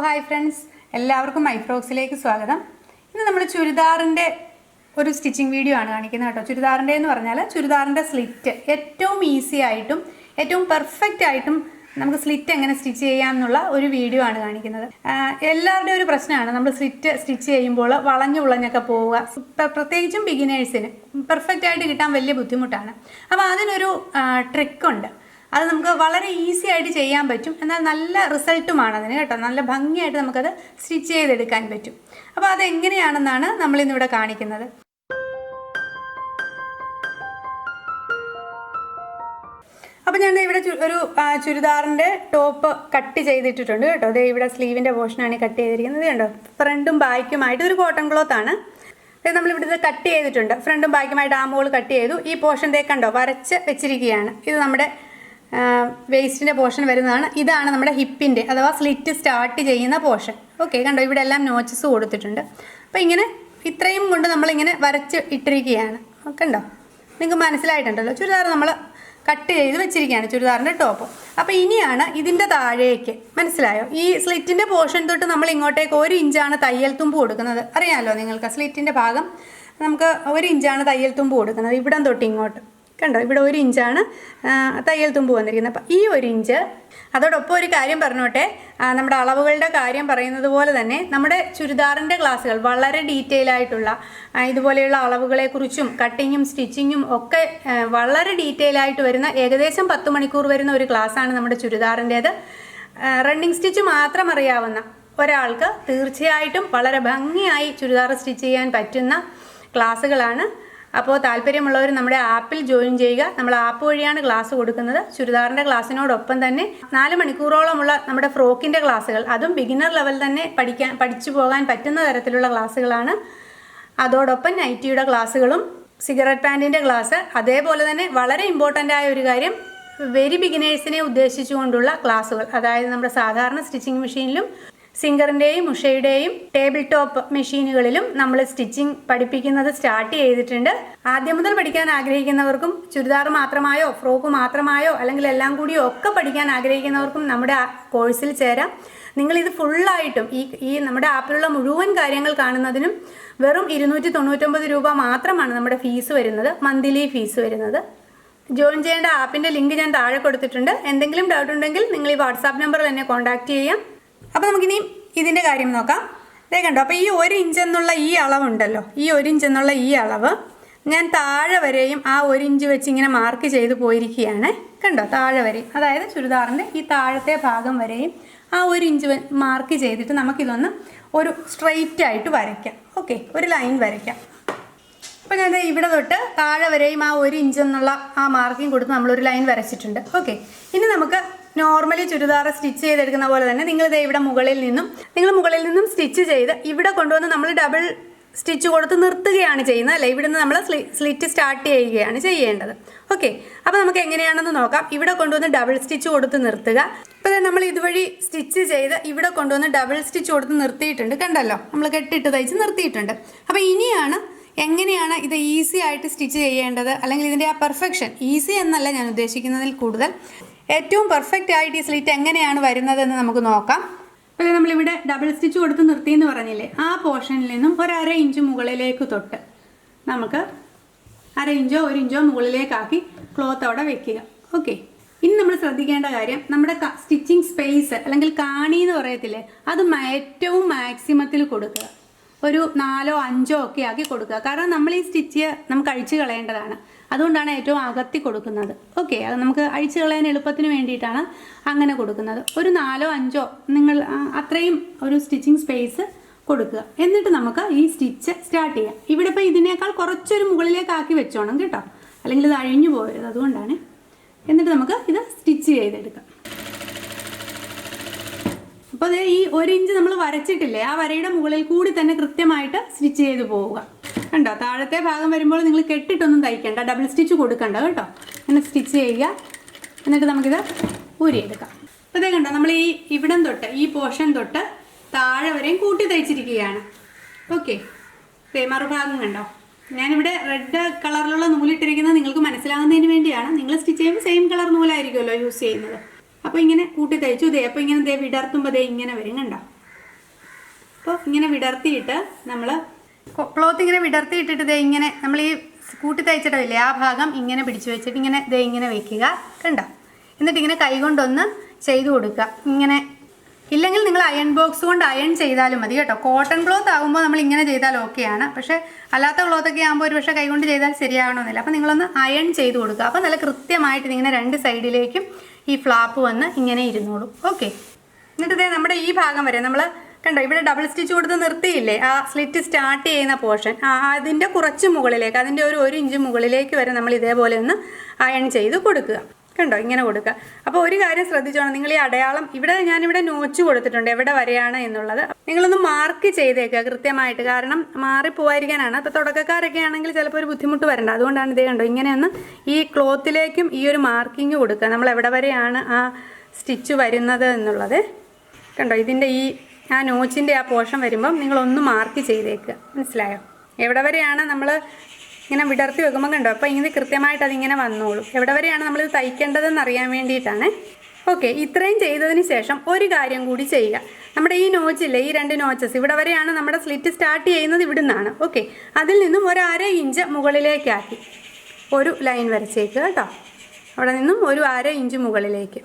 Hi friends, എല്ലാവർക്കും my ഫ്രോക്സിലേക്ക് സ്വാഗതം. ഇന്ന് നമ്മൾ ചുരിദാറിൻ്റെ ഒരു സ്റ്റിച്ചിങ് വീഡിയോ ആണ് കാണിക്കുന്നത് കേട്ടോ. ചുരിദാറിൻ്റെ എന്ന് പറഞ്ഞാൽ ചുരിദാറിൻ്റെ സ്ലിറ്റ് ഏറ്റവും ഈസി ആയിട്ടും ഏറ്റവും പെർഫെക്റ്റ് ആയിട്ടും നമുക്ക് സ്ലിറ്റ് എങ്ങനെ സ്റ്റിച്ച് ചെയ്യാമെന്നുള്ള ഒരു വീഡിയോ ആണ് കാണിക്കുന്നത്. എല്ലാവരുടെയും ഒരു പ്രശ്നമാണ് നമ്മൾ സ്റ്റിച്ച് ചെയ്യുമ്പോൾ വളഞ്ഞൊക്കെ പോവുക. പ്രത്യേകിച്ചും ബിഗിനേഴ്സിന് പെർഫെക്റ്റ് ആയിട്ട് കിട്ടാൻ വലിയ ബുദ്ധിമുട്ടാണ്. അപ്പോൾ അതിനൊരു ട്രിക്കുണ്ട്. അത് നമുക്ക് വളരെ ഈസി ആയിട്ട് ചെയ്യാൻ പറ്റും, എന്നാൽ നല്ല റിസൾട്ടുമാണ് അതിന് കേട്ടോ. നല്ല ഭംഗിയായിട്ട് നമുക്കത് സ്റ്റിച്ച് ചെയ്തെടുക്കാൻ പറ്റും. അപ്പോൾ അതെങ്ങനെയാണെന്നാണ് നമ്മളിന്നിവിടെ കാണിക്കുന്നത്. അപ്പോൾ ഞാൻ ഇവിടെ ഒരു ചുരിദാറിൻ്റെ ടോപ്പ് കട്ട് ചെയ്തിട്ടിട്ടുണ്ട് കേട്ടോ. അതേ ഇവിടെ സ്ലീവിൻ്റെ പോർഷനാണ് കട്ട് ചെയ്തിരിക്കുന്നത് കണ്ടോ. ഫ്രണ്ടും ബാക്കുമായിട്ട് ഒരു കോട്ടൺ ക്ലോത്താണ്. നമ്മളിവിടുത്തെ കട്ട് ചെയ്തിട്ടുണ്ട്. ഫ്രണ്ടും ബാക്കുമായിട്ട് ആമുകൾ കട്ട് ചെയ്തു. ഈ പോർഷൻ കണ്ടോ വരച്ച് വെച്ചിരിക്കുകയാണ്. ഇത് നമ്മുടെ വേസ്റ്റിൻ്റെ പോർഷൻ വരുന്നതാണ്. ഇതാണ് നമ്മുടെ ഹിപ്പിൻ്റെ അഥവാ സ്ലിറ്റ് സ്റ്റാർട്ട് ചെയ്യുന്ന പോർഷൻ. ഓക്കെ, കണ്ടോ ഇവിടെ എല്ലാം നോച്ചസ് കൊടുത്തിട്ടുണ്ട്. അപ്പോൾ ഇങ്ങനെ ഇത്രയും കൊണ്ട് നമ്മളിങ്ങനെ വരച്ച് ഇട്ടിരിക്കുകയാണ്. കണ്ടോ, നിങ്ങൾക്ക് മനസ്സിലായിട്ടുണ്ടല്ലോ. ചുരിദാർ നമ്മൾ കട്ട് ചെയ്ത് വെച്ചിരിക്കുകയാണ്, ചുരിദാറിൻ്റെ ടോപ്പ്. അപ്പോൾ ഇനിയാണ് ഇതിൻ്റെ താഴേക്ക്, മനസ്സിലായോ? ഈ സ്ലിറ്റിൻ്റെ പോർഷൻ തൊട്ട് നമ്മൾ ഇങ്ങോട്ടേക്ക് 1 ഇഞ്ചാണ് തയ്യൽ തുമ്പ് കൊടുക്കുന്നത്. അറിയാമല്ലോ നിങ്ങൾക്ക്, സ്ലിറ്റിൻ്റെ ഭാഗം നമുക്ക് 1 ഇഞ്ചാണ് തയ്യൽ തുമ്പ് കൊടുക്കുന്നത്. ഇവിടം തൊട്ട് ഇങ്ങോട്ട് കണ്ടോ, ഇവിടെ 1 ഇഞ്ചാണ് തയ്യൽ തുമ്പ് വന്നിരിക്കുന്നത്. അപ്പം ഈ 1 ഇഞ്ച്, അതോടൊപ്പം ഒരു കാര്യം പറഞ്ഞോട്ടെ, നമ്മുടെ അളവുകളുടെ കാര്യം പറയുന്നത് പോലെ തന്നെ നമ്മുടെ ചുരിദാറിൻ്റെ ക്ലാസ്സുകൾ വളരെ ഡീറ്റെയിൽ ആയിട്ടുള്ള ഇതുപോലെയുള്ള അളവുകളെക്കുറിച്ചും കട്ടിങ്ങും സ്റ്റിച്ചിങ്ങും ഒക്കെ വളരെ ഡീറ്റെയിൽ ആയിട്ട് വരുന്ന ഏകദേശം 10 മണിക്കൂർ വരുന്ന ഒരു ക്ലാസ്സാണ് നമ്മുടെ ചുരിദാറിൻ്റേത്. റണ്ണിങ് സ്റ്റിച്ച് മാത്രം അറിയാവുന്ന ഒരാൾക്ക് തീർച്ചയായിട്ടും വളരെ ഭംഗിയായി ചുരിദാർ സ്റ്റിച്ച് ചെയ്യാൻ പറ്റുന്ന ക്ലാസ്സുകളാണ്. അപ്പോൾ താല്പര്യമുള്ളവർ നമ്മുടെ ആപ്പിൽ ജോയിൻ ചെയ്യുക. നമ്മൾ ആപ്പ് വഴിയാണ് ക്ലാസ് കൊടുക്കുന്നത്. ചുരിദാറിൻ്റെ ക്ലാസ്സിനോടൊപ്പം തന്നെ 4 മണിക്കൂറോളമുള്ള നമ്മുടെ ഫ്രോക്കിൻ്റെ ക്ലാസ്സുകൾ, അതും ബിഗിനർ ലെവൽ തന്നെ പഠിച്ചു പോകാൻ പറ്റുന്ന തരത്തിലുള്ള ക്ലാസ്സുകളാണ്. അതോടൊപ്പം നൈറ്റിയുടെ ക്ലാസ്സുകളും സിഗരറ്റ് പാൻറ്റിൻ്റെ ക്ലാസ്, അതേപോലെ തന്നെ വളരെ ഇമ്പോർട്ടൻ്റ് ആയ ഒരു കാര്യം വെരി ബിഗിനേഴ്സിനെ ഉദ്ദേശിച്ചുകൊണ്ടുള്ള ക്ലാസ്സുകൾ. അതായത് നമ്മുടെ സാധാരണ സ്റ്റിച്ചിങ് മെഷീനിലും സിംഗറിൻ്റെയും ഉഷയുടെയും ടേബിൾ ടോപ്പ് മെഷീനുകളിലും നമ്മൾ സ്റ്റിച്ചിങ് പഠിപ്പിക്കുന്നത് സ്റ്റാർട്ട് ചെയ്തിട്ടുണ്ട്. ആദ്യം മുതൽ പഠിക്കാൻ ആഗ്രഹിക്കുന്നവർക്കും ചുരിദാർ മാത്രമായോ ഫ്രോക്ക് മാത്രമായോ അല്ലെങ്കിൽ എല്ലാം കൂടിയോ ഒക്കെ പഠിക്കാൻ ആഗ്രഹിക്കുന്നവർക്കും നമ്മുടെ കോഴ്സിൽ ചേരാം. നിങ്ങളിത് ഫുള്ളായിട്ടും ഈ നമ്മുടെ ആപ്പിലുള്ള മുഴുവൻ കാര്യങ്ങൾ കാണുന്നതിനും വെറും 299 രൂപ മാത്രമാണ് നമ്മുടെ ഫീസ് വരുന്നത്, മന്ത്ലി ഫീസ് വരുന്നത്. ജോയിൻ ചെയ്യേണ്ട ആപ്പിൻ്റെ ലിങ്ക് ഞാൻ താഴെ കൊടുത്തിട്ടുണ്ട്. എന്തെങ്കിലും ഡൗട്ട് ഉണ്ടെങ്കിൽ നിങ്ങൾ ഈ വാട്സാപ്പ് നമ്പറിൽ എന്നെ കോൺടാക്റ്റ് ചെയ്യാം. അപ്പോൾ നമുക്കിനി ഇതിൻ്റെ കാര്യം നോക്കാം. ഇതേ കണ്ടോ. അപ്പോൾ ഈ 1 ഇഞ്ച് എന്നുള്ള ഈ അളവുണ്ടല്ലോ, ഈ 1 ഇഞ്ച് എന്നുള്ള ഈ അളവ് ഞാൻ താഴെ വരെയും ആ 1 ഇഞ്ച് വെച്ച് ഇങ്ങനെ മാർക്ക് ചെയ്ത് പോയിരിക്കുകയാണ്. കണ്ടോ, താഴെ വരെയും, അതായത് ചുരിദാറിൻ്റെ ഈ താഴത്തെ ഭാഗം വരെയും ആ 1 ഇഞ്ച് മാർക്ക് ചെയ്തിട്ട് നമുക്കിതൊന്ന് ഒരു സ്ട്രെയിറ്റ് ആയിട്ട് വരയ്ക്കാം. ഓക്കെ, ഒരു ലൈൻ വരയ്ക്കാം. അപ്പോൾ ഞാൻ ഇവിടെ തൊട്ട് താഴെ വരെയും ആ 1 ഇഞ്ച് എന്നുള്ള ആ മാർക്കിങ് കൊടുത്ത് നമ്മളൊരു ലൈൻ വരച്ചിട്ടുണ്ട്. ഓക്കെ, ഇനി നമുക്ക് നോർമലി ചുരിദാർ സ്റ്റിച്ച് ചെയ്തെടുക്കുന്ന പോലെ തന്നെ നിങ്ങൾ ഇവിടെ മുകളിൽ നിന്നും സ്റ്റിച്ച് ചെയ്ത് ഇവിടെ കൊണ്ടുവന്ന് നമ്മൾ ഡബിൾ സ്റ്റിച്ച് കൊടുത്ത് നിർത്തുകയാണ് ചെയ്യുന്നത്, അല്ലേ? ഇവിടുന്ന് നമ്മൾ സ്ലിറ്റ് സ്റ്റാർട്ട് ചെയ്യുകയാണ് ചെയ്യേണ്ടത്. ഓക്കെ, അപ്പോൾ നമുക്ക് എങ്ങനെയാണെന്ന് നോക്കാം. ഇവിടെ കൊണ്ടുവന്ന് ഡബിൾ സ്റ്റിച്ച് കൊടുത്ത് നിർത്തുക. അപ്പോൾ നമ്മൾ ഇതുവഴി സ്റ്റിച്ച് ചെയ്ത് ഇവിടെ കൊണ്ടുവന്ന് ഡബിൾ സ്റ്റിച്ച് കൊടുത്ത് നിർത്തിയിട്ടുണ്ട്. കണ്ടല്ലോ, നമ്മൾ കെട്ടിട്ട് തയ്ച്ച് നിർത്തിയിട്ടുണ്ട്. അപ്പോൾ ഇനിയാണ് എങ്ങനെയാണ് ഇത് ഈസി ആയിട്ട് സ്റ്റിച്ച് ചെയ്യേണ്ടത്, അല്ലെങ്കിൽ ഇതിൻ്റെ ആ പെർഫെക്ഷൻ, ഈസി എന്നല്ല ഞാൻ ഉദ്ദേശിക്കുന്നതിൽ കൂടുതൽ ഏറ്റവും പെർഫെക്റ്റ് ആയിട്ട് ഈ സ്ലിറ്റ് എങ്ങനെയാണ് വരുന്നതെന്ന് നമുക്ക് നോക്കാം. അപ്പോൾ നമ്മളിവിടെ ഡബിൾ സ്റ്റിച്ച് കൊടുത്ത് നിർത്തിയെന്ന് പറഞ്ഞില്ലേ, ആ പോർഷനിൽ നിന്നും 1/2 ഇഞ്ച് മുകളിലേക്ക് തൊട്ട് നമുക്ക് 1/2 ഇഞ്ചോ 1 ഇഞ്ചോ മുകളിലേക്കാക്കി ക്ലോത്ത് അവിടെ വെക്കുക. ഓക്കെ, ഇനി നമ്മൾ ശ്രദ്ധിക്കേണ്ട കാര്യം, നമ്മുടെ സ്റ്റിച്ചിങ് സ്പേസ് അല്ലെങ്കിൽ കാണി എന്ന് പറയത്തില്ലേ, അത് ഏറ്റവും മാക്സിമത്തിൽ കൊടുക്കുക. ഒരു 4 or 5 ഒക്കെ ആക്കി കൊടുക്കുക. കാരണം നമ്മൾ ഈ സ്റ്റിച്ച് നമുക്ക് അഴിച്ചു കളയേണ്ടതാണ്. അതുകൊണ്ടാണ് ഏറ്റവും അകത്തി കൊടുക്കുന്നത്. ഓക്കെ, അത് നമുക്ക് അഴിച്ചു കളയാൻ എളുപ്പത്തിന് വേണ്ടിയിട്ടാണ് അങ്ങനെ കൊടുക്കുന്നത്. ഒരു 4 or 5 നിങ്ങൾ അത്രയും ഒരു സ്റ്റിച്ചിങ് സ്പേസ് കൊടുക്കുക. എന്നിട്ട് നമുക്ക് ഈ സ്റ്റിച്ച് സ്റ്റാർട്ട് ചെയ്യാം. ഇവിടെ ഇപ്പോൾ ഇതിനേക്കാൾ കുറച്ചൊരു മുകളിലേക്കാക്കി വെച്ചോണം കേട്ടോ, അല്ലെങ്കിൽ ഇത് അഴിഞ്ഞു പോകരുത്. അതുകൊണ്ടാണ്. എന്നിട്ട് നമുക്ക് ഇത് സ്റ്റിച്ച് ചെയ്തെടുക്കാം. അപ്പോൾ ഈ 1 ഇഞ്ച് നമ്മൾ വരച്ചിട്ടില്ലേ, ആ വരയുടെ മുകളിൽ കൂടി തന്നെ കൃത്യമായിട്ട് സ്റ്റിച്ച് ചെയ്ത് പോവുക. കണ്ടോ, താഴത്തെ ഭാഗം വരുമ്പോൾ നിങ്ങൾ കെട്ടിട്ടൊന്നും തയ്ക്കണ്ട, ഡബിൾ സ്റ്റിച്ച് കൊടുക്കണ്ട കേട്ടോ. അങ്ങനെ സ്റ്റിച്ച് ചെയ്യുക. എന്നിട്ട് നമുക്കിത് ഊരിയെടുക്കാം. അപ്പോൾ ഇതേ കണ്ടോ, നമ്മൾ ഇവിടം തൊട്ട് ഈ പോർഷൻ തൊട്ട് താഴെ വരെയും കൂട്ടി തയ്ച്ചിരിക്കുകയാണ്. ഓക്കെ, മറുഭാഗം കണ്ടോ, ഞാനിവിടെ റെഡ് കളറിലുള്ള നൂലിട്ടിരിക്കുന്നത് നിങ്ങൾക്ക് മനസ്സിലാകുന്നതിന് വേണ്ടിയാണ്. നിങ്ങൾ സ്റ്റിച്ച് ചെയ്യുമ്പോൾ സെയിം കളർ നൂലായിരിക്കുമല്ലോ യൂസ് ചെയ്യുന്നത്. അപ്പോൾ ഇങ്ങനെ കൂട്ടി തയ്ച്ചു. അപ്പോൾ ഇങ്ങനെ വിടർത്തുമ്പോൾ ഇങ്ങനെ വരും. കണ്ടോ, അപ്പോൾ ഇങ്ങനെ വിടർത്തിയിട്ട് നമ്മൾ ക്ലോത്ത് ഇങ്ങനെ വിടർത്തിയിട്ടിട്ട് ദേ ഇങ്ങനെ നമ്മൾ ഈ കൂട്ടി തയ്ച്ചിട്ടില്ലേ ആ ഭാഗം ഇങ്ങനെ പിടിച്ചു വെച്ചിട്ട് ഇങ്ങനെ ദേ ഇങ്ങനെ വെക്കുക, കണ്ടോ? എന്നിട്ട് ഇങ്ങനെ കൈകൊണ്ടൊന്ന് ചെയ്തു കൊടുക്കുക. ഇങ്ങനെ ഇല്ലെങ്കിൽ നിങ്ങൾ അയൺ ബോക്സ് കൊണ്ട് അയൺ ചെയ്താലും മതി കേട്ടോ. കോട്ടൺ ക്ലോത്ത് ആകുമ്പോൾ നമ്മൾ ഇങ്ങനെ ചെയ്താൽ ഓക്കെയാണ്. പക്ഷേ അല്ലാത്ത ക്ലോത്തൊക്കെ ആകുമ്പോൾ ഒരു പക്ഷേ കൈകൊണ്ട് ചെയ്താൽ ശരിയാകണമെന്നില്ല. അപ്പോൾ നിങ്ങളൊന്ന് അയൺ ചെയ്ത് കൊടുക്കുക. അപ്പോൾ നല്ല കൃത്യമായിട്ട് ഇങ്ങനെ രണ്ട് സൈഡിലേക്കും ഈ ഫ്ലാപ്പ് വന്ന് ഇങ്ങനെ ഇരുന്നോളും. ഓക്കെ. എന്നിട്ട് ഇതേ നമ്മുടെ ഈ ഭാഗം വരെ നമ്മൾ കണ്ടോ ഇവിടെ ഡബിൾ സ്റ്റിച്ച് കൊടുത്ത് നിർത്തിയില്ലേ ആ സ്ലിറ്റ് സ്റ്റാർട്ട് ചെയ്യുന്ന പോർഷൻ, അതിൻ്റെ കുറച്ച് മുകളിലേക്ക്, അതിൻ്റെ ഒരു 1 ഇഞ്ച് മുകളിലേക്ക് വരെ നമ്മൾ ഇതേപോലെ ഒന്ന് അയൺ ചെയ്ത് കൊടുക്കുക. കണ്ടോ ഇങ്ങനെ കൊടുക്കുക. അപ്പോൾ ഒരു കാര്യം ശ്രദ്ധിച്ചോണം, നിങ്ങൾ ഈ അടയാളം ഞാനിവിടെ നോച്ച് കൊടുത്തിട്ടുണ്ട് എവിടെ വരെയാണ് എന്നുള്ളത്. നിങ്ങളൊന്ന് മാർക്ക് ചെയ്തേക്കുക കൃത്യമായിട്ട്, കാരണം മാറിപ്പോവാതിരിക്കാനാണ്. അപ്പോൾ തുടക്കക്കാരൊക്കെ ആണെങ്കിൽ ചിലപ്പോൾ ഒരു ബുദ്ധിമുട്ട് വരണ്ട. അതുകൊണ്ടാണ് ഇതേ കണ്ടോ ഇങ്ങനെയൊന്ന് ഈ ക്ലോത്തിലേക്കും ഈ ഒരു മാർക്കിങ് കൊടുക്കുക, നമ്മൾ എവിടെ വരെയാണ് ആ സ്റ്റിച്ച് വരുന്നത് എന്നുള്ളത്. കണ്ടോ ഇതിൻ്റെ ആ നോച്ചിൻ്റെ ആ പോർഷൻ വരുമ്പം നിങ്ങളൊന്ന് മാർക്ക് ചെയ്തേക്കുക. മനസ്സിലായോ? എവിടെ വരെയാണ് നമ്മൾ ഇങ്ങനെ വിടർത്തി വെക്കുമ്പോൾ കണ്ടോ അപ്പോൾ ഇങ്ങനെ കൃത്യമായിട്ട് അതിങ്ങനെ വന്നോളും. എവിടെ വരെയാണ് നമ്മളിത് തയ്ക്കേണ്ടതെന്ന് അറിയാൻ വേണ്ടിയിട്ടാണ്. ഓക്കെ. ഇത്രയും ചെയ്തതിന് ശേഷം ഒരു കാര്യം കൂടി ചെയ്യുക. നമ്മുടെ ഈ നോച്ചില്ലേ, ഈ 2 നോച്ചസ് ഇവിടെ വരെയാണ് നമ്മുടെ സ്ലിറ്റ് സ്റ്റാർട്ട് ചെയ്യുന്നത്, ഇവിടെ നിന്നാണ്. ഓക്കെ. അതിൽ നിന്നും ഒരു 1/2 ഇഞ്ച് മുകളിലേക്കാക്കി ഒരു ലൈൻ വരച്ചേക്കുക കേട്ടോ. അവിടെ നിന്നും ഒരു 1/2 ഇഞ്ച് മുകളിലേക്ക്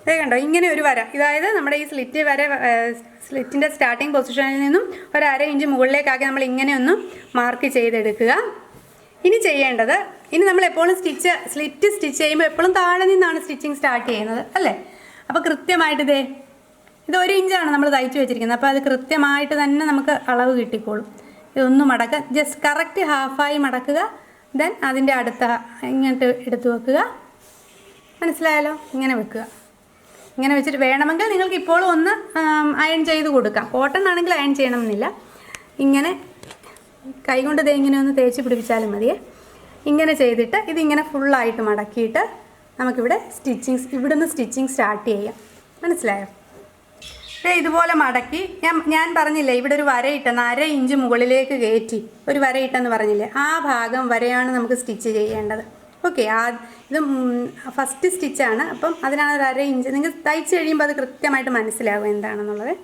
കണ്ടോ ഇങ്ങനെ ഒരു വര. അതായത് നമ്മുടെ ഈ സ്ലിറ്റിൻ്റെ സ്റ്റാർട്ടിങ് പൊസിഷനിൽ നിന്നും ഒരു 1/2 ഇഞ്ച് മുകളിലേക്കാക്കി നമ്മൾ ഇങ്ങനെ ഒന്ന് മാർക്ക് ചെയ്തെടുക്കുക. ഇനി ചെയ്യേണ്ടത്, ഇനി നമ്മൾ എപ്പോഴും സ്ലിറ്റ് സ്റ്റിച്ച് ചെയ്യുമ്പോൾ എപ്പോഴും താഴെ നിന്നാണ് സ്റ്റിച്ചിങ് സ്റ്റാർട്ട് ചെയ്യുന്നത് അല്ലേ? അപ്പോൾ കൃത്യമായിട്ട് ഇത് 1 ഇഞ്ചാണ് നമ്മൾ തയ്ച്ചു വെച്ചിരിക്കുന്നത്. അപ്പോൾ അത് കൃത്യമായിട്ട് തന്നെ നമുക്ക് അളവ് കിട്ടിക്കോളും. ഇതൊന്ന് മടക്കുക, ജസ്റ്റ് കറക്റ്റ് ഹാഫായി മടക്കുക. ദെൻ അതിൻ്റെ അടുത്ത ഇങ്ങോട്ട് എടുത്തു വെക്കുക. മനസ്സിലായാലോ? ഇങ്ങനെ വെക്കുക. ഇങ്ങനെ വെച്ചിട്ട് വേണമെങ്കിൽ നിങ്ങൾക്ക് ഇപ്പോഴും ഒന്ന് അയൺ ചെയ്ത് കൊടുക്കാം. കോട്ടൺ ആണെങ്കിൽ അയൺ ചെയ്യണമെന്നില്ല. ഇങ്ങനെ കൈകൊണ്ട് ഇങ്ങനെ ഒന്ന് തേച്ച് പിടിപ്പിച്ചാലും മതിയേ. ഇങ്ങനെ ചെയ്തിട്ട് ഇതിങ്ങനെ ഫുള്ളായിട്ട് മടക്കിയിട്ട് നമുക്കിവിടെ ഇവിടുന്ന് സ്റ്റിച്ചിങ് സ്റ്റാർട്ട് ചെയ്യാം. മനസ്സിലായോ? ഇതുപോലെ മടക്കി ഞാൻ പറഞ്ഞില്ലേ ഇവിടെ ഒരു വരയിട്ടെന്ന് 1/2 ഇഞ്ച് മുകളിലേക്ക് കയറ്റി ഒരു വരയിട്ടെന്ന് പറഞ്ഞില്ലേ, ആ ഭാഗം വരെയാണ് നമുക്ക് സ്റ്റിച്ച് ചെയ്യേണ്ടത്. ഓക്കെ. ഇത് ഫസ്റ്റ് സ്റ്റിച്ചാണ്. അപ്പം അതിനാണ് ഒരു 1/2 ഇഞ്ച്. നിങ്ങൾ തയ്ച്ച് കഴിയുമ്പോൾ അത് കൃത്യമായിട്ട് മനസ്സിലാവും എന്താണെന്നുള്ളത്.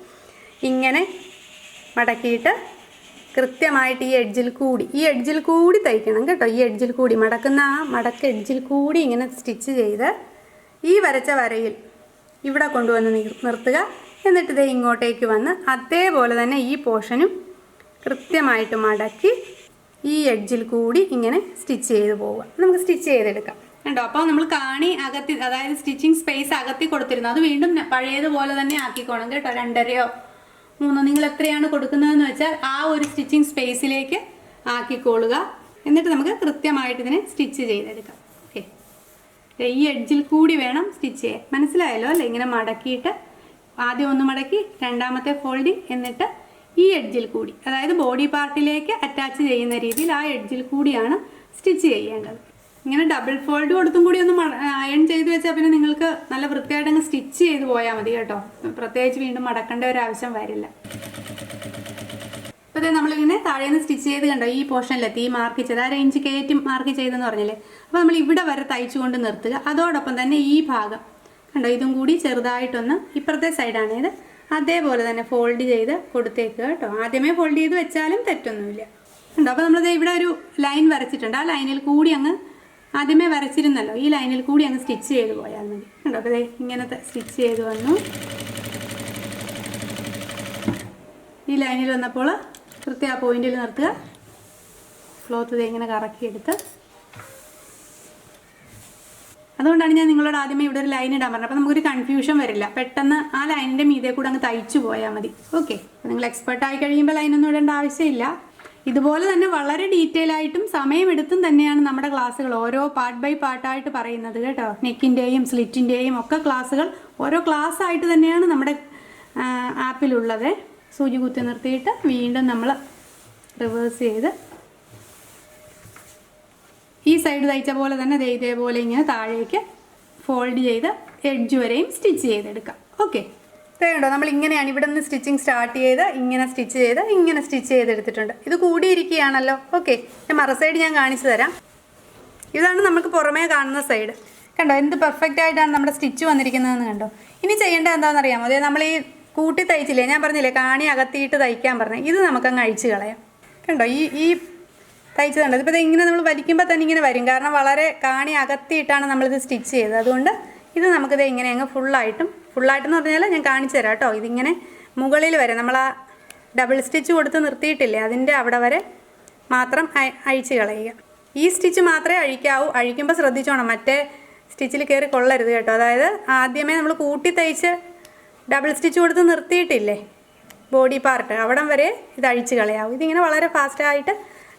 ഇങ്ങനെ മടക്കിയിട്ട് കൃത്യമായിട്ട് ഈ എഡ്ജിൽ കൂടി തയ്ക്കണം കേട്ടോ. ഈ എഡ്ജിൽ കൂടി മടക്കുന്ന എഡ്ജിൽ കൂടി ഇങ്ങനെ സ്റ്റിച്ച് ചെയ്ത് ഈ വരച്ച വരയിൽ ഇവിടെ കൊണ്ടുവന്ന് നിർത്തുക. എന്നിട്ട് ഇത് ഇങ്ങോട്ടേക്ക് വന്ന് അതേപോലെ തന്നെ ഈ പോർഷനും കൃത്യമായിട്ട് മടക്കി ഈ എഡ്ജിൽ കൂടി ഇങ്ങനെ സ്റ്റിച്ച് ചെയ്ത് പോവുക. നമുക്ക് സ്റ്റിച്ച് ചെയ്തെടുക്കാം കണ്ടോ. അപ്പോൾ നമ്മൾ കാണി അകത്തി, അതായത് സ്റ്റിച്ചിങ് സ്പേസ് അകത്തി കൊടുത്തിരുന്നു, അത് വീണ്ടും പഴയതുപോലെ തന്നെ ആക്കിക്കോണം കേട്ടോ. 2.5 3 നിങ്ങൾ എത്രയാണ് കൊടുക്കുന്നതെന്ന് വെച്ചാൽ ആ ഒരു സ്റ്റിച്ചിങ് സ്പേസിലേക്ക് ആക്കിക്കോളുക. എന്നിട്ട് നമുക്ക് കൃത്യമായിട്ട് ഇതിനെ സ്റ്റിച്ച് ചെയ്തെടുക്കാം. ഓക്കെ. ഈ എഡ്ജിൽ കൂടി വേണം സ്റ്റിച്ച് ചെയ്യാൻ. മനസ്സിലായല്ലോ അല്ലേ? ഇങ്ങനെ മടക്കിയിട്ട് ആദ്യം ഒന്ന് മടക്കി, രണ്ടാമത്തെ ഫോൾഡിങ്, എന്നിട്ട് ഈ എഡ്ജിൽ കൂടി, അതായത് ബോഡി പാർട്ടിലേക്ക് അറ്റാച്ച് ചെയ്യുന്ന രീതിയിൽ ആ എഡ്ജിൽ കൂടിയാണ് സ്റ്റിച്ച് ചെയ്യേണ്ടത്. ഇങ്ങനെ ഡബിൾ ഫോൾഡ് കൊടുത്തും കൂടി ഒന്ന് അയൺ ചെയ്ത് വെച്ചാൽ പിന്നെ നിങ്ങൾക്ക് നല്ല വൃത്തിയായിട്ട് അങ്ങ് സ്റ്റിച്ച് ചെയ്ത് പോയാൽ മതി കേട്ടോ. പ്രത്യേകിച്ച് വീണ്ടും മടക്കേണ്ട ഒരു ആവശ്യം വരില്ല. അപ്പോൾ നമ്മളിങ്ങനെ താഴേന്ന് സ്റ്റിച്ച് ചെയ്ത് കണ്ടോ ഈ പോർഷനിലെത്തി, ഈ മാർക്ക് ചെയ്ത് 1/2 ഇഞ്ച് കയറ്റി മാർക്ക് ചെയ്തെന്ന് പറഞ്ഞില്ലേ. അപ്പോൾ നമ്മൾ ഇവിടെ വരെ തയ്ച്ചു കൊണ്ട് നിർത്തുക. അതോടൊപ്പം തന്നെ ഈ ഭാഗം കണ്ടോ ഇതും കൂടി ചെറുതായിട്ടൊന്ന്, ഇപ്പുറത്തെ സൈഡാണ് ഇത്, അതേപോലെ തന്നെ ഫോൾഡ് ചെയ്ത് കൊടുത്തേക്കുക കേട്ടോ. ആദ്യമേ ഫോൾഡ് ചെയ്ത് വെച്ചാലും തെറ്റൊന്നുമില്ല. ഉണ്ടോ? അപ്പോൾ നമ്മളിത് ഇവിടെ ഒരു ലൈൻ വരച്ചിട്ടുണ്ട്. ആ ലൈനിൽ കൂടി അങ്ങ് ആദ്യമേ വരച്ചിരുന്നല്ലോ, ഈ ലൈനിൽ കൂടി അങ്ങ് സ്റ്റിച്ച് ചെയ്ത് പോയാൽ മതി. ഉണ്ടോ? അപ്പോൾ ഇങ്ങനത്തെ സ്റ്റിച്ച് ചെയ്ത് വന്നു. ഈ ലൈനിൽ വന്നപ്പോൾ കൃത്യം ആ പോയിന്റിൽ നിർത്തുക. ക്ലോത്ത് ഇങ്ങനെ കറക്കിയെടുത്ത്, അതുകൊണ്ടാണ് ഞാൻ നിങ്ങളോട് ആദ്യമേ ഇവിടെ ഒരു ലൈൻ ഇടാൻ പറഞ്ഞത്. അപ്പോൾ നമുക്കൊരു കൺഫ്യൂഷൻ വരില്ല. പെട്ടെന്ന് ആ ലൈനിൻ്റെ മീതെ കൂടെ അങ്ങ് തയ്ച്ചു പോയാൽ മതി. ഓക്കെ. നിങ്ങൾ എക്സ്പെർട്ടായി കഴിയുമ്പോൾ ലൈനൊന്നും ഇടേണ്ട ആവശ്യമില്ല. ഇതുപോലെ തന്നെ വളരെ ഡീറ്റെയിൽ ആയിട്ടും സമയമെടുത്തും തന്നെയാണ് നമ്മുടെ ക്ലാസ്സുകൾ ഓരോ പാർട്ട് ബൈ പാർട്ടായിട്ട് പറയുന്നത് കേട്ടോ. നെക്കിൻ്റെയും സ്ലിറ്റിൻ്റെയും ഒക്കെ ക്ലാസ്സുകൾ ഓരോ ക്ലാസ് ആയിട്ട് തന്നെയാണ് നമ്മുടെ ആപ്പിലുള്ളത്. സൂചി കുത്തി നിർത്തിയിട്ട് വീണ്ടും നമ്മൾ റിവേഴ്സ് ചെയ്ത് ഈ സൈഡ് തയ്ച്ച പോലെ തന്നെ ഇതേപോലെ ഇങ്ങനെ താഴേക്ക് ഫോൾഡ് ചെയ്ത് എഡ്ജ് വരെയും സ്റ്റിച്ച് ചെയ്തെടുക്കാം. ഓക്കെ. കേട്ടോ നമ്മൾ ഇങ്ങനെയാണ് ഇവിടെ നിന്ന് സ്റ്റിച്ചിങ് സ്റ്റാർട്ട് ചെയ്ത് ഇങ്ങനെ സ്റ്റിച്ച് ചെയ്തെടുത്തിട്ടുണ്ട്. ഇത് കൂടിയിരിക്കുകയാണല്ലോ. ഓക്കെ. മറ സൈഡ് ഞാൻ കാണിച്ചു തരാം. ഇതാണ് നമുക്ക് പുറമേ കാണുന്ന സൈഡ്. കണ്ടോ എന്ത് പെർഫെക്റ്റ് ആയിട്ടാണ് നമ്മുടെ സ്റ്റിച്ച് വന്നിരിക്കുന്നതെന്ന് കണ്ടോ. ഇനി ചെയ്യേണ്ടത് എന്താണെന്ന് അറിയാമോ? അതായത് നമ്മൾ ഈ കൂട്ടി തയ്ച്ചില്ലേ, ഞാൻ പറഞ്ഞില്ലേ കാണി അകത്തിയിട്ട് തയ്ക്കാൻ പറഞ്ഞു, ഇത് നമുക്കങ്ങ് അഴിച്ച് കളയാം. കണ്ടോ ഈ തയ്ച്ചത് കണ്ടോ, ഇതിപ്പോൾ ഇങ്ങനെ നമ്മൾ വലിക്കുമ്പോൾ തന്നെ ഇങ്ങനെ വരും, കാരണം വളരെ കാണി അകത്തിയിട്ടാണ് നമ്മളിത് സ്റ്റിച്ച് ചെയ്തത്. അതുകൊണ്ട് ഇത് നമുക്കിത് ഇങ്ങനെ അങ്ങ് ഫുള്ളായിട്ടെന്ന് പറഞ്ഞാൽ ഞാൻ കാണിച്ചു തരാം കേട്ടോ. ഇതിങ്ങനെ മുകളിൽ വരെ നമ്മൾ ആ ഡബിൾ സ്റ്റിച്ച് കൊടുത്ത് നിർത്തിയിട്ടില്ലേ, അതിൻ്റെ അവിടെ വരെ മാത്രം അഴിച്ച് കളയുക. ഈ സ്റ്റിച്ച് മാത്രമേ അഴിക്കാവൂ. അഴിക്കുമ്പോൾ ശ്രദ്ധിച്ചോണം, മറ്റേ സ്റ്റിച്ചിൽ കയറി കൊള്ളരുത് കേട്ടോ. അതായത് ആദ്യമേ നമ്മൾ കൂട്ടി തയ്ച്ച് ഡബിൾ സ്റ്റിച്ച് കൊടുത്ത് നിർത്തിയിട്ടില്ലേ ബോഡി പാർട്ട്, അവിടം വരെ ഇത് അഴിച്ച് കളയാവും. ഇതിങ്ങനെ വളരെ ഫാസ്റ്റായിട്ട്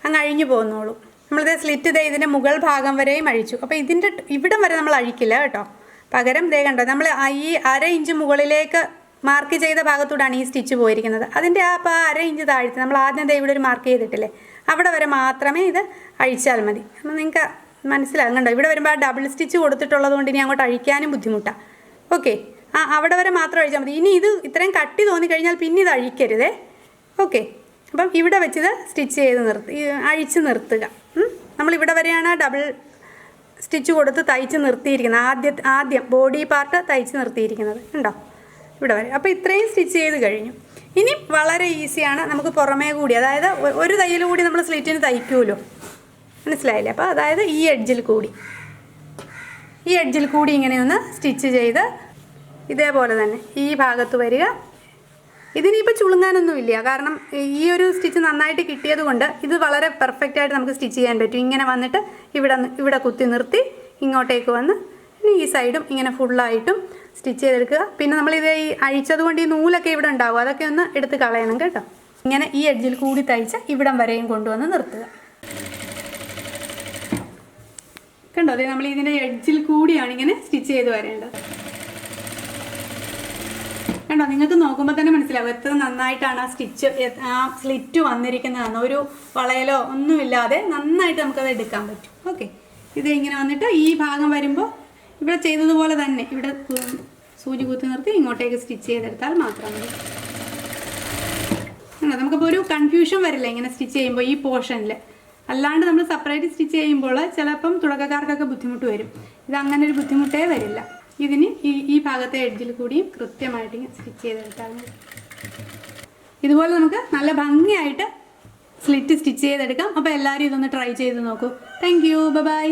അങ്ങ് അഴിഞ്ഞു പോകുന്നുള്ളൂ. നമ്മളിത് സ്ലിറ്റ് ഇതിൻ്റെ മുകൾ ഭാഗം വരെയും അഴിച്ചു. അപ്പോൾ ഇതിൻ്റെ ഇവിടം വരെ നമ്മൾ അഴിക്കില്ല കേട്ടോ. പകരം കണ്ടോ, നമ്മൾ ഈ 1/2 ഇഞ്ച് മുകളിലേക്ക് മാർക്ക് ചെയ്ത ഭാഗത്തൂടാണ് ഈ സ്റ്റിച്ച് പോയിരിക്കുന്നത്. അതിൻ്റെ ആ 1/2 ഇഞ്ച് താഴ്ത്തി നമ്മൾ ആദ്യം ഇവിടെ ഒരു മാർക്ക് ചെയ്തിട്ടില്ലേ, അവിടെ വരെ മാത്രമേ ഇത് അഴിച്ചാൽ മതി. അപ്പോൾ നിങ്ങൾക്ക് മനസ്സിലാകും കണ്ടോ. ഇവിടെ വരുമ്പോൾ ആ ഡബിൾ സ്റ്റിച്ച് കൊടുത്തിട്ടുള്ളത് കൊണ്ട് ഇനി അങ്ങോട്ട് അഴിക്കാനും ബുദ്ധിമുട്ടാണ്. ഓക്കെ, അവിടെ വരെ മാത്രം അഴിച്ചാൽ മതി. ഇനി ഇത് ഇത്രയും കട്ടി തോന്നിക്കഴിഞ്ഞാൽ പിന്നെ ഇത് അഴിക്കരുതേ. ഓക്കെ, അപ്പം ഇവിടെ വെച്ചിത് സ്റ്റിച്ച് ചെയ്ത് അഴിച്ച് നിർത്തുക. നമ്മളിവിടെ വരെയാണ് ഡബിൾ സ്റ്റിച്ച് കൊടുത്ത് തയ്ച്ച് നിർത്തിയിരിക്കുന്നത്, ആദ്യം ബോഡി പാർട്ട് തയ്ച്ച് നിർത്തിയിരിക്കുന്നത് ഉണ്ടോ, ഇവിടെ വരെ. അപ്പോൾ ഇത്രയും സ്റ്റിച്ച് ചെയ്ത് കഴിഞ്ഞു. ഇനി വളരെ ഈസിയാണ്, നമുക്ക് പുറമേ കൂടി, അതായത് ഒരു തയ്യൽ കൂടി നമ്മൾ സ്ലിറ്റിന് തയ്ക്കുമല്ലോ, മനസ്സിലായില്ലേ? അപ്പോൾ അതായത് ഈ എഡ്ജിൽ കൂടി ഇങ്ങനെ ഒന്ന് സ്റ്റിച്ച് ചെയ്ത് ഇതേപോലെ തന്നെ ഈ ഭാഗത്ത് വരിക. ഇതിനിപ്പോൾ ചുളുങ്ങാനൊന്നുമില്ല, കാരണം ഈ ഒരു സ്റ്റിച്ച് നന്നായിട്ട് കിട്ടിയത് കൊണ്ട് ഇത് വളരെ പെർഫെക്റ്റായിട്ട് നമുക്ക് സ്റ്റിച്ച് ചെയ്യാൻ പറ്റും. ഇങ്ങനെ വന്നിട്ട് ഇവിടെ കുത്തി നിർത്തി ഇങ്ങോട്ടേക്ക് വന്ന് ഇനി ഈ സൈഡും ഇങ്ങനെ ഫുള്ളായിട്ടും സ്റ്റിച്ച് ചെയ്തെടുക്കുക. പിന്നെ നമ്മളിത് ഈ അഴിച്ചത് കൊണ്ട് ഈ നൂലൊക്കെ ഇവിടെ ഉണ്ടാവും, അതൊക്കെ ഒന്ന് എടുത്ത് കളയണം കേട്ടോ. ഇങ്ങനെ ഈ എഡ്ജിൽ കൂടി തയ്ച്ച് ഇവിടം വരെയും കൊണ്ടുവന്ന് നിർത്തുക. കണ്ടോ, അതെ നമ്മൾ ഇതിൻ്റെ എഡ്ജിൽ കൂടിയാണ് ഇങ്ങനെ സ്റ്റിച്ച് ചെയ്ത് വരേണ്ടത്. കണ്ടോ, നിങ്ങൾക്ക് നോക്കുമ്പോൾ തന്നെ മനസ്സിലാവും എത്ര നന്നായിട്ടാണ് ആ സ്ലിറ്റ് വന്നിരിക്കുന്നതെന്ന്. ഒരു വളയലോ ഒന്നുമില്ലാതെ നന്നായിട്ട് നമുക്കത് എടുക്കാൻ പറ്റും. ഓക്കെ, ഇത് ഇങ്ങനെ വന്നിട്ട് ഈ ഭാഗം വരുമ്പോൾ ഇവിടെ ചെയ്തതുപോലെ തന്നെ ഇവിടെ സൂചി കുത്തി നിർത്തി ഇങ്ങോട്ടേക്ക് സ്റ്റിച്ച് ചെയ്തെടുത്താൽ മാത്രം മതി. നമുക്കിപ്പോൾ ഒരു കൺഫ്യൂഷൻ വരില്ല ഇങ്ങനെ സ്റ്റിച്ച് ചെയ്യുമ്പോൾ ഈ പോർഷനിൽ. അല്ലാണ്ട് നമ്മൾ സെപ്പറേറ്റ് സ്റ്റിച്ച് ചെയ്യുമ്പോൾ ചിലപ്പം തുടക്കക്കാർക്കൊക്കെ ബുദ്ധിമുട്ട് വരും. ഇത് അങ്ങനെ ഒരു ബുദ്ധിമുട്ടേ വരില്ല. ഇതിന് ഈ ഭാഗത്തെ എഡ്ജിൽ കൂടിയും കൃത്യമായിട്ട് സ്റ്റിച്ച് ചെയ്തെടുത്താൽ മതി. ഇതുപോലെ നമുക്ക് നല്ല ഭംഗിയായിട്ട് സ്ലിറ്റ് സ്റ്റിച്ച് ചെയ്തെടുക്കാം. അപ്പോൾ എല്ലാവരും ഇതൊന്ന് ട്രൈ ചെയ്ത് നോക്കൂ. Thank you, by.